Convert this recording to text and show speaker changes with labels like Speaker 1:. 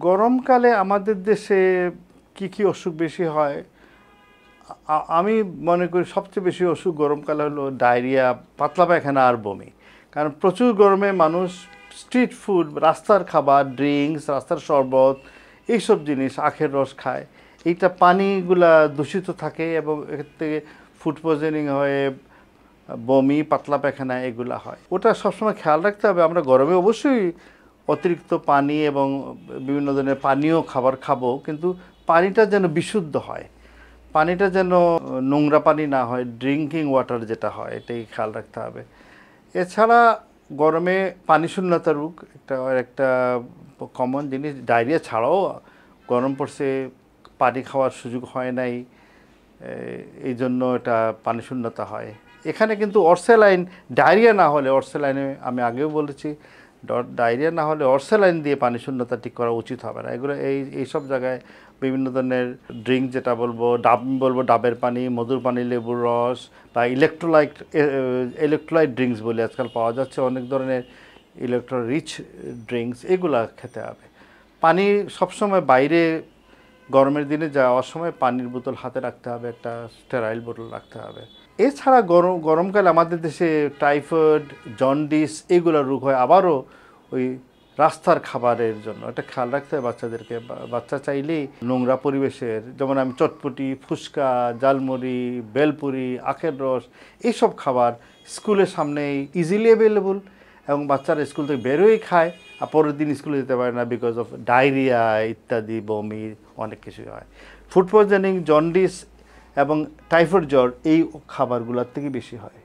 Speaker 1: গরমকালে আমাদের দেশে কি অসুখ বেশি হয়? আমি মনে করি সবচেয়ে বেশি অসুখ গরমকালে হলো ডায়রিয়া, পাতলা পায়খানা আর বমি। কারণ প্রচুর গরমে মানুষ স্ট্রিট ফুড, রাস্তার খাবার, ড্রিঙ্কস, রাস্তার শরবত, এইসব জিনিস, আখের রস খায়। এইটা পানিগুলা দূষিত থাকে এবং এর থেকে ফুড পয়জনিং হয়ে বমি, পাতলা পায়খানা এগুলা হয়। ওটা সবসময় খেয়াল রাখতে হবে। আমরা গরমে অবশ্যই অতিরিক্ত পানি এবং বিভিন্ন ধরনের পানীয় খাবার খাবো, কিন্তু পানিটা যেন বিশুদ্ধ হয়, পানিটা যেন নোংরা পানি না হয়, ড্রিঙ্কিং ওয়াটার যেটা হয়, এটাই খেয়াল রাখতে হবে। এছাড়া গরমে পানি শূন্যতা রোগ একটা একটা কমন জিনিস। ডায়রিয়া ছাড়াও গরম পড়ছে, পানি খাওয়ার সুযোগ হয় নাই, এই জন্য এটা পানি শূন্যতা হয়। এখানে কিন্তু অর্সেলাইন, ডায়রিয়া না হলে অর্সেলাইনে, আমি আগেও বলেছি, ডায়রিয়া না হলে অর্সেলাইন দিয়ে পানি শূন্যতা ঠিক করা উচিত হবে না। এগুলো এইসব জায়গায় বিভিন্ন ধরনের ড্রিঙ্ক, যেটা বলবো ডাবের পানি, মধুর পানি, লেবুর রস বা ইলেকট্রোলাইট ড্রিঙ্কস বলে আজকাল পাওয়া যাচ্ছে, অনেক ধরনের রিচ ড্রিঙ্কস, এগুলা খেতে হবে। পানি সবসময় বাইরে গরমের দিনে যাওয়ার সময় পানির বোতল হাতে রাখতে হবে, একটা স্টেরাইল বোতল রাখতে হবে। এছাড়া গরমকালে আমাদের দেশে টাইফয়েড, জন্ডিস এগুলো রোগ হয় আবারও ওই রাস্তার খাবারের জন্য। এটা খেয়াল রাখতে হবে বাচ্চাদেরকে। বাচ্চা চাইলেই নোংরা পরিবেশের, যেমন আমি চটপটি, ফুচকা, জালমুড়ি, বেলপুরি, আখের রস, এইসব খাবার স্কুলের সামনেই ইজিলি অ্যাভেলেবল, এবং বাচ্চারা স্কুল থেকে বেরোই খায় আর পরের দিন স্কুলে যেতে পারে না বিকজ অফ ডায়রিয়া ইত্যাদি, বমি, অনেক কিছু হয়। ফুড পয়জনিং, জন্ডিস এবং টাইফয়েড জ্বর এই খাবারগুলোর থেকে বেশি হয়।